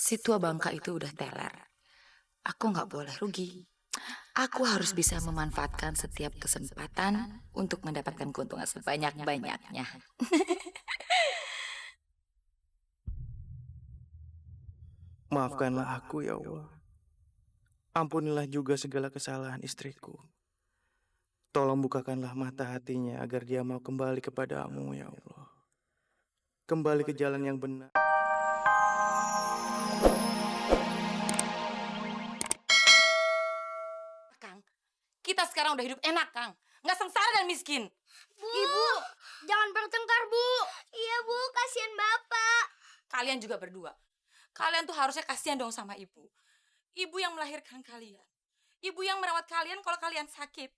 Si tua bangka itu udah teler. Aku nggak boleh rugi. Aku harus bisa memanfaatkan setiap kesempatan untuk mendapatkan keuntungan sebanyak-banyaknya. Maafkanlah aku ya Allah. Ampunilah juga segala kesalahan istriku. Tolong bukakanlah mata hatinya agar dia mau kembali kepadamu ya Allah. Kembali ke jalan yang benar. Kang, kita sekarang udah hidup enak, Kang. Nggak sengsara dan miskin. Ibu, jangan bertengkar, Bu. Iya, Bu, kasihan Bapak. Kalian juga berdua. Kalian tuh harusnya kasihan dong sama ibu. Ibu yang melahirkan kalian. Ibu yang merawat kalian kalau kalian sakit.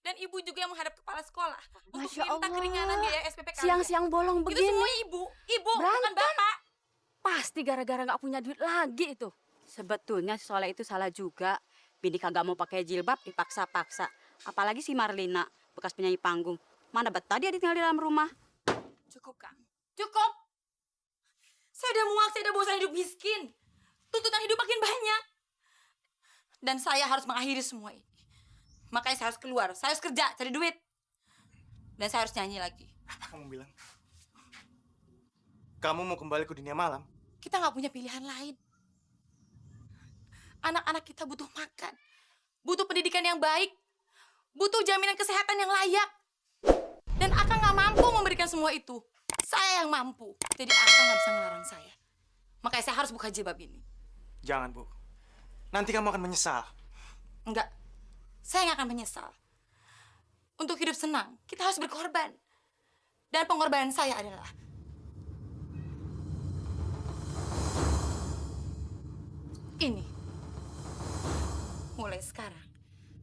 Dan ibu juga yang menghadap kepala sekolah untuk Masya minta Allah. keringanan biaya SPP kalian. Siang-siang bolong Itu begini. semua ibu. Ibu, bukan Berantem. bapak. Pasti gara-gara nggak punya duit lagi itu. Sebetulnya si Soleh itu salah juga. Bini kagak mau pakai jilbab dipaksa-paksa. Apalagi si Marlina, bekas penyanyi panggung. Mana betah dia tinggal di dalam rumah. Cukup, Kang. Cukup. Saya udah muak, saya udah bosan hidup miskin. Tuntutan hidup makin banyak. Dan saya harus mengakhiri semua ini. Makanya saya harus keluar, saya harus kerja, cari duit. Dan saya harus nyanyi lagi. Apa kamu bilang? Kamu mau kembali ke dunia malam? Kita nggak punya pilihan lain. Anak-anak kita butuh makan. Butuh pendidikan yang baik. Butuh jaminan kesehatan yang layak. Dan Akang nggak mampu memberikan semua itu. Saya yang mampu. Jadi Akang nggak bisa ngelarang saya. Makanya saya harus buka jilbab ini. Jangan, Bu. Nanti kamu akan menyesal. Enggak. Saya nggak akan menyesal. Untuk hidup senang, kita harus berkorban. Dan pengorbanan saya adalah ini. Mulai sekarang,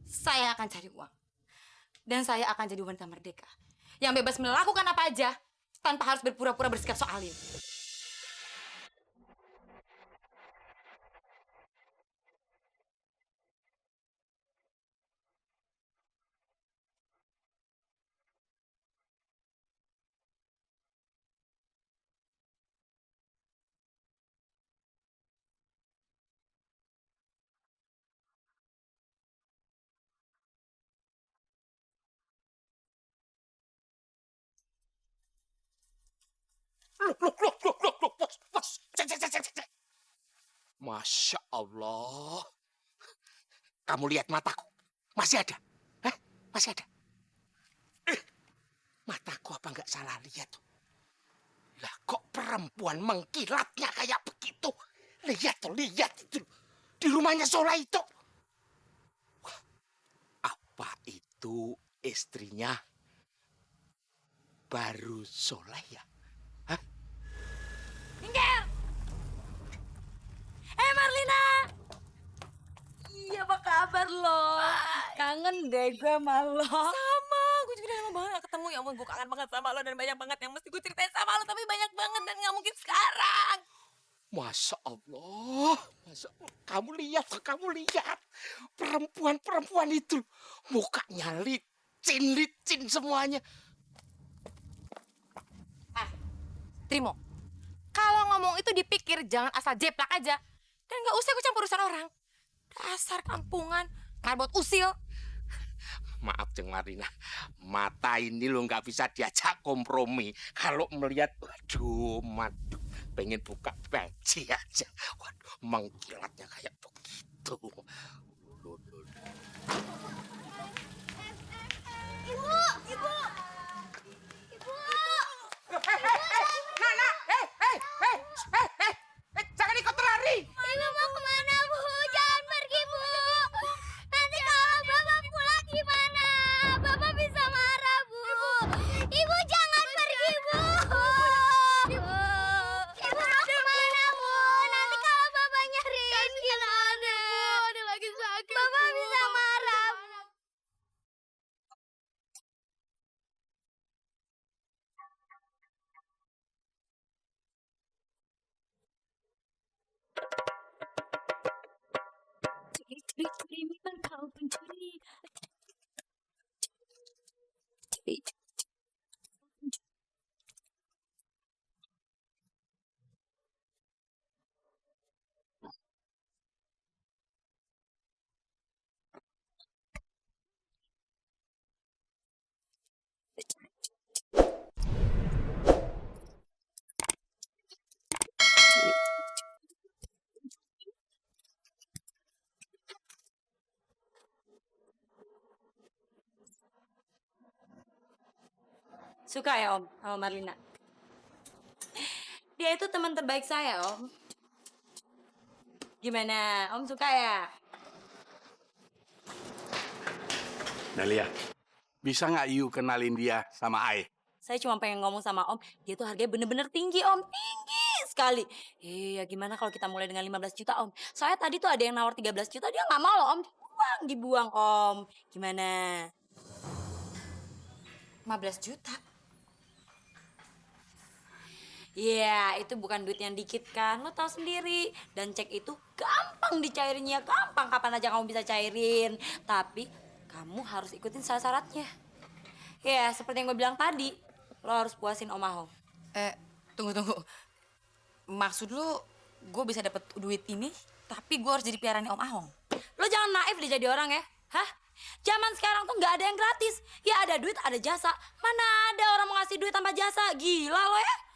saya akan cari uang. Dan saya akan jadi wanita merdeka. Yang bebas melakukan apa aja, tanpa harus berpura-pura bersikap so alim. Loh, bos. Cek. Masya Allah. Kamu lihat mataku? Masih ada? Hah? Masih ada? Mataku apa nggak salah lihat tuh? Lah kok perempuan mengkilatnya kayak begitu? Lihat itu. Di rumahnya Soleh itu. Wah, apa itu istrinya baru Soleh ya? Hah? Minggir! Marlina! Iya, apa kabar lo? Kangen deh gue sama lo. Sama, gue juga udah lama banget gak ketemu. Ya ampun, gue kangen banget sama lo dan banyak banget yang mesti gue ceritain sama lo. Tapi banyak banget dan gak mungkin sekarang. Masya Allah. Kamu lihat. Perempuan itu. Mukanya licin semuanya. Trimo, kalau ngomong itu dipikir jangan asal jeplak aja. Dan gak usah gue campur urusan orang. Dasar kampungan, marbot usil. Maaf Jeng Marina, mata ini lo nggak bisa diajak kompromi. Kalau melihat, waduh, pengen buka peci aja. Waduh, mengkilatnya kayak begitu. Ibu! Jangan ikut lari. Ibu mau kemana, Bu? Jangan pergi, Bu. Nanti kalau Bapak pulang gimana? Bapak bisa marah, Bu. Ibu jangan pergi, Bu. Ibu mau kemana, Bu? Nanti kalau Bapak nyariin gimana? Suka ya Om sama Marlina? Dia itu teman terbaik saya Om. Gimana? Om suka ya? Dahlia, bisa nggak you kenalin dia sama Ai? Saya cuma pengen ngomong sama Om, dia tuh harganya bener-bener tinggi Om, tinggi sekali. Ya gimana kalau kita mulai dengan 15 juta Om? Soalnya tadi tuh ada yang nawar 13 juta, dia nggak mau loh Om. Dibuang Om. Gimana? 15 juta? Iya, itu bukan duit yang dikit kan, lo tahu sendiri. Dan cek itu gampang dicairinnya, gampang kapan aja kamu bisa cairin. Tapi kamu harus ikutin syarat-syaratnya. Ya, seperti yang gue bilang tadi, lo harus puasin Om Ahong. Tunggu. Maksud lo, gue bisa dapet duit ini, tapi gue harus jadi piaraan Om Ahong? Lo jangan naif deh jadi orang ya, hah? Zaman sekarang tuh nggak ada yang gratis. Ya ada duit, ada jasa. Mana ada orang mau ngasih duit tanpa jasa? Gila lo ya?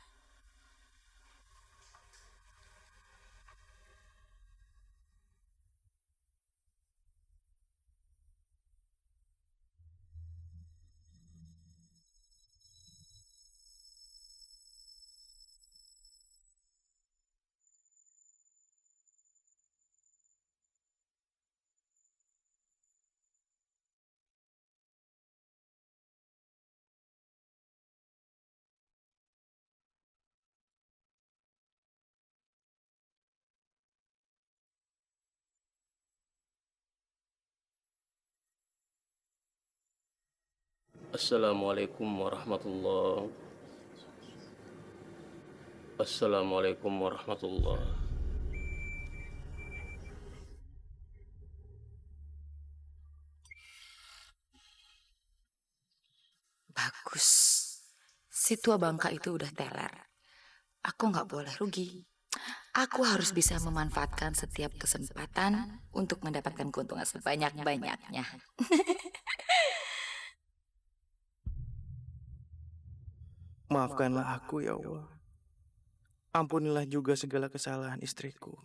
Assalamualaikum warahmatullahi. Bagus. Si tua bangka itu udah teler. Aku nggak boleh rugi. Aku harus bisa memanfaatkan setiap kesempatan untuk mendapatkan keuntungan sebanyak-banyaknya. Maafkanlah aku ya Allah. Ampunilah juga segala kesalahan istriku.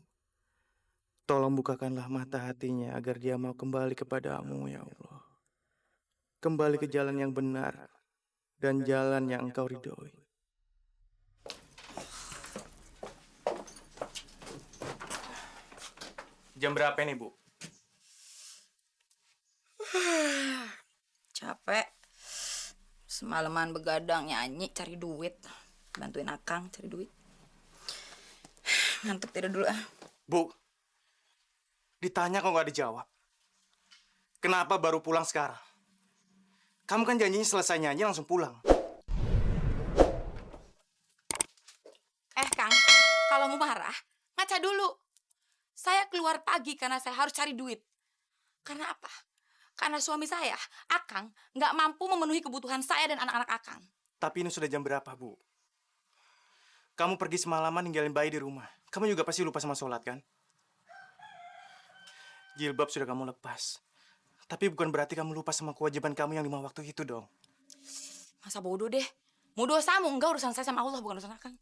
Tolong bukakanlah mata hatinya agar dia mau kembali kepadamu ya Allah. Kembali ke jalan yang benar dan jalan yang Engkau ridhoi. Jam berapa nih, Bu? Capek. Semalaman begadang nyanyi cari duit. Bantuin Akang cari duit. Ngantuk tidur dulu ah. Bu, ditanya kok nggak dijawab. Kenapa baru pulang sekarang? Kamu kan janjinya selesai nyanyi langsung pulang. Kang, kalau mau marah, ngaca dulu. Saya keluar pagi karena saya harus cari duit. Karena apa? Karena suami saya, Akang, nggak mampu memenuhi kebutuhan saya dan anak-anak Akang. Tapi ini sudah jam berapa, Bu? Kamu pergi semalaman ninggalin bayi di rumah. Kamu juga pasti lupa sama sholat, kan? Jilbab sudah kamu lepas. Tapi bukan berarti kamu lupa sama kewajiban kamu yang 5 waktu itu dong. Masa bodoh deh. Mau dosamu, enggak urusan saya sama Allah, bukan urusan Akang.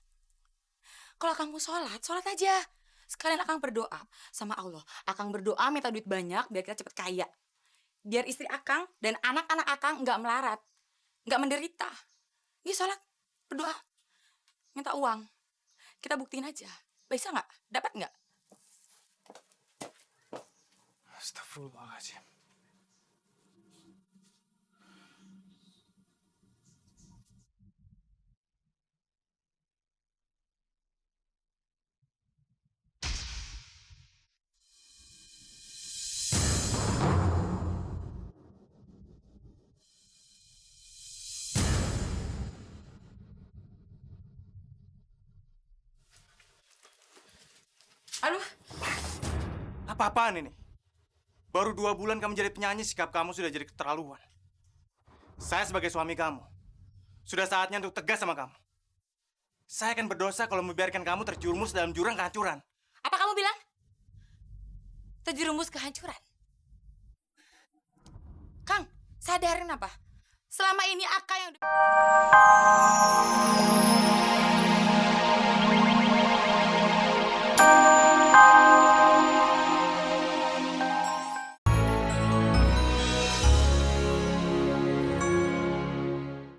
Kalau kamu sholat, sholat aja. Sekalian Akang berdoa sama Allah. Akang berdoa minta duit banyak biar kita cepet kaya. Biar istri Akang dan anak-anak Akang nggak melarat. Nggak menderita. Iya sholat, berdoa. Minta uang. Kita buktiin aja. Bisa nggak? Dapat nggak? Astagfirullahaladzim. Aduh, Apa-apaan ini? Baru 2 bulan kamu jadi penyanyi, sikap kamu sudah jadi keterlaluan. Saya sebagai suami kamu, sudah saatnya untuk tegas sama kamu. Saya akan berdosa kalau membiarkan kamu terjerumus dalam jurang kehancuran. apa kamu bilang? Terjerumus kehancuran. Kang, sadarin apa? Selama ini Akang yang